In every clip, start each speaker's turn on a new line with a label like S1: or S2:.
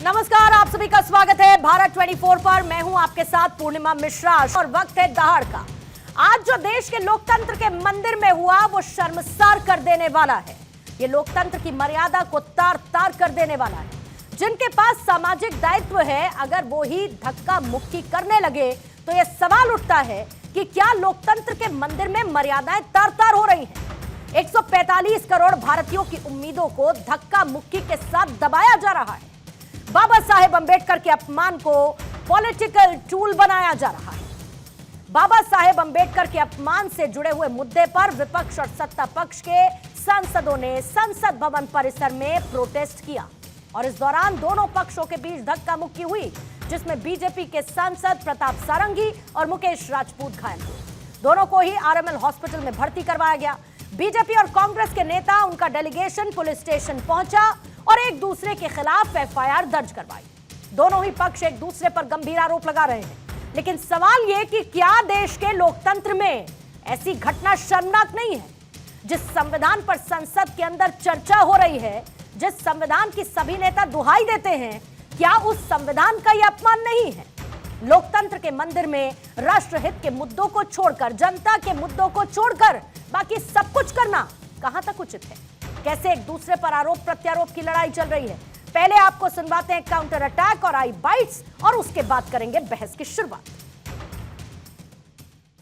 S1: नमस्कार, आप सभी का स्वागत है भारत 24 पर। मैं हूं आपके साथ पूर्णिमा मिश्रा और वक्त है दहाड़ का। आज जो देश के लोकतंत्र के मंदिर में हुआ वो शर्मसार कर देने वाला है। ये लोकतंत्र की मर्यादा को तार तार कर देने वाला है। जिनके पास सामाजिक दायित्व है, अगर वो ही धक्का मुक्की करने लगे तो यह सवाल उठता है कि क्या लोकतंत्र के मंदिर में मर्यादाएं तार तार हो रही हैं? 145 करोड़ भारतीयों की उम्मीदों को धक्का मुक्की के साथ दबाया जा रहा है। बाबा साहेब अंबेडकर के अपमान को पॉलिटिकल टूल बनाया जा रहा है। बाबा साहेब अंबेडकर के अपमान से जुड़े हुए मुद्दे पर विपक्ष और सत्ता पक्ष के सांसदों ने संसद भवन परिसर में प्रोटेस्ट किया और इस दौरान दोनों पक्षों के बीच धक्का मुक्की हुई, जिसमें बीजेपी के सांसद प्रताप सारंगी और मुकेश राजपूत घायल हुए। दोनों को ही आरएमएल हॉस्पिटल में भर्ती करवाया गया। बीजेपी और कांग्रेस के नेता, उनका डेलीगेशन पुलिस स्टेशन पहुंचा और एक दूसरे के खिलाफ एफआईआर दर्ज करवाई। दोनों ही पक्ष एक दूसरे पर गंभीर आरोप लगा रहे हैं, लेकिन सवाल यह कि क्या देश के लोकतंत्र में ऐसी घटना शर्मनाक नहीं है? जिस संविधान पर संसद के अंदर चर्चा हो रही है, जिस संविधान की सभी नेता दुहाई देते हैं, क्या उस संविधान का यह अपमान नहीं है? लोकतंत्र के मंदिर में राष्ट्रहित के मुद्दों को छोड़कर, जनता के मुद्दों को छोड़कर बाकी सब कुछ करना कहां तक उचित है? कैसे एक दूसरे पर आरोप प्रत्यारोप की लड़ाई चल रही है? पहले आपको सुनवाते हैं काउंटर अटैक और आई बाइट्स, और उसके बाद करेंगे बहस की शुरुआत।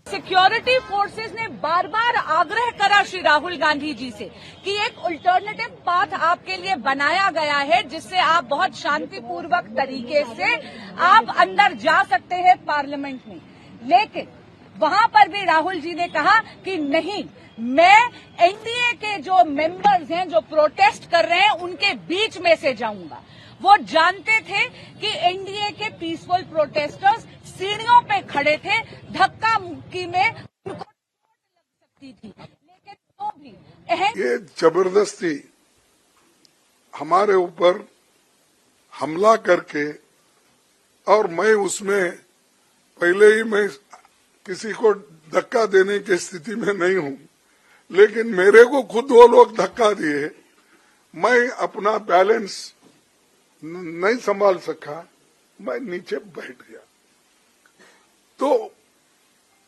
S2: सिक्योरिटी फोर्सेस ने बार बार आग्रह करा श्री राहुल गांधी जी से कि एक अल्टरनेटिव पाथ आपके लिए बनाया गया है, जिससे आप बहुत शांतिपूर्वक तरीके से आप अंदर जा सकते हैं पार्लियामेंट में। लेकिन वहां पर भी राहुल जी ने कहा कि नहीं, मैं एनडीए के जो मेंबर्स हैं, जो प्रोटेस्ट कर रहे हैं, उनके बीच में से जाऊंगा। वो जानते थे कि एनडीए के पीसफुल प्रोटेस्टर्स सीढ़ियों पे खड़े थे, धक्का मुक्की में उनको लग सकती थी, लेकिन तो भी
S3: ये जबरदस्ती हमारे ऊपर हमला करके, और मैं उसमें पहले ही मैं किसी को धक्का देने की स्थिति में नहीं हूं, लेकिन मेरे को खुद वो लोग धक्का दिए, मैं अपना बैलेंस नहीं संभाल सका, मैं नीचे बैठ गया। तो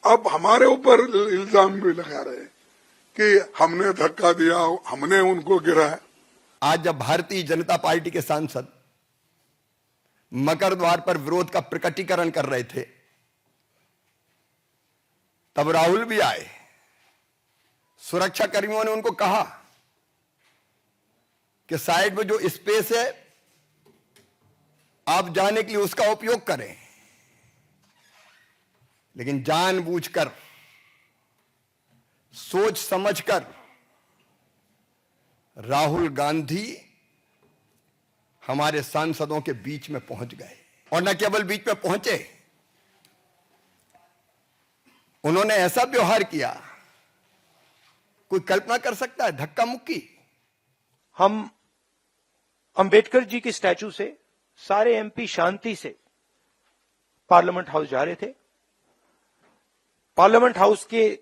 S3: अब हमारे ऊपर इल्जाम भी लगा रहे हैं कि हमने धक्का दिया, हमने उनको गिराया।
S4: आज जब भारतीय जनता पार्टी के सांसद मकर द्वार पर विरोध का प्रकटीकरण कर रहे थे, तब राहुल भी आए। सुरक्षा कर्मियों ने उनको कहा कि साइड में जो स्पेस है आप जाने के लिए उसका उपयोग करें, लेकिन जानबूझकर, सोच समझकर राहुल गांधी हमारे सांसदों के बीच में पहुंच गए। और न केवल बीच में पहुंचे, उन्होंने ऐसा व्यवहार किया, कोई कल्पना कर सकता है? धक्का मुक्की।
S5: हम अंबेडकर जी की स्टैचू से सारे एमपी शांति से पार्लियामेंट हाउस जा रहे थे। पार्लियामेंट हाउस के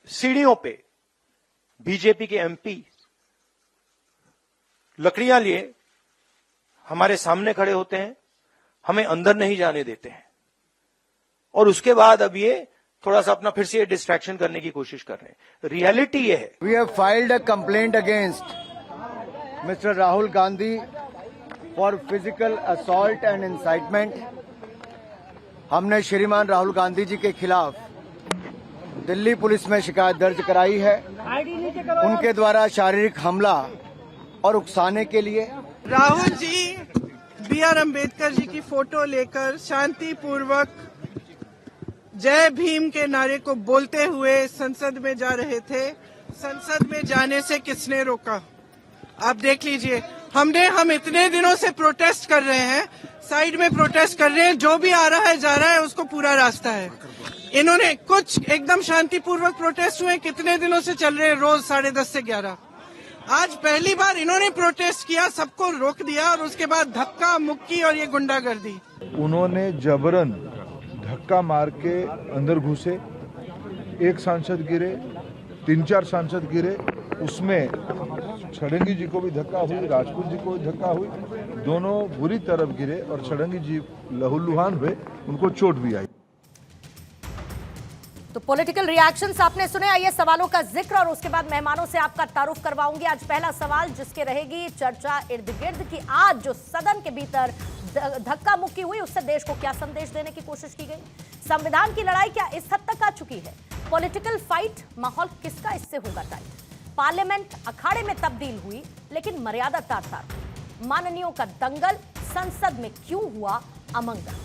S5: सीढ़ियों पे बीजेपी के एमपी लकड़ियां लिए हमारे सामने खड़े होते हैं, हमें अंदर नहीं जाने देते हैं, और उसके बाद अब ये थोड़ा सा अपना फिर से डिस्ट्रैक्शन करने की कोशिश कर रहे हैं। रियलिटी ये है,
S6: we have filed a complaint against mister Rahul Gandhi for physical assault and incitement. हमने श्रीमान राहुल गांधी जी के खिलाफ दिल्ली पुलिस में शिकायत दर्ज कराई है, उनके द्वारा शारीरिक हमला और उकसाने के लिए।
S7: राहुल जी बी.आर. अम्बेडकर जी की फोटो लेकर शांतिपूर्वक जय भीम के नारे को बोलते हुए संसद में जा रहे थे। संसद में जाने से किसने रोका? आप देख लीजिए, हम इतने दिनों से प्रोटेस्ट कर रहे हैं, साइड में प्रोटेस्ट कर रहे हैं, जो भी आ रहा है जा रहा है, उसको पूरा रास्ता है। इन्होंने कुछ एकदम शांतिपूर्वक प्रोटेस्ट हुए, कितने दिनों से चल रहे हैं, रोज 10:30 से 11। आज पहली बार इन्होंने प्रोटेस्ट किया, सबको रोक दिया, और उसके बाद धक्का मुक्की और ये गुंडागर्दी।
S8: उन्होंने जबरन धक्का मार के अंदर घुसे, एक सांसद गिरे, 3-4 सांसद गिरे, उसमें षडंगी जी को भी धक्का हुई, राजपूत जी को भी धक्का हुई, दोनों बुरी तरफ गिरे और षडंगी जी लहूलुहान हुए, उनको चोट भी आई।
S1: तो पॉलिटिकल रिएक्शंस आपने सुने। आइए सवालों का जिक्र और उसके बाद मेहमानों से आपका तारुफ करवाऊंगी। आज पहला सवाल जिसके रहेगी चर्चा इर्द गिर्द की आज जो सदन के भीतर धक्का मुक्की हुई उससे देश को क्या संदेश देने की कोशिश की गई। संविधान की लड़ाई क्या इस हद तक आ चुकी है। पॉलिटिकल फाइट माहौल किसका इससे होगा टाइट। पार्लियामेंट अखाड़े में तब्दील हुई लेकिन मर्यादा तार तार हुई। माननीयों का दंगल संसद में क्यों हुआ अमंगल।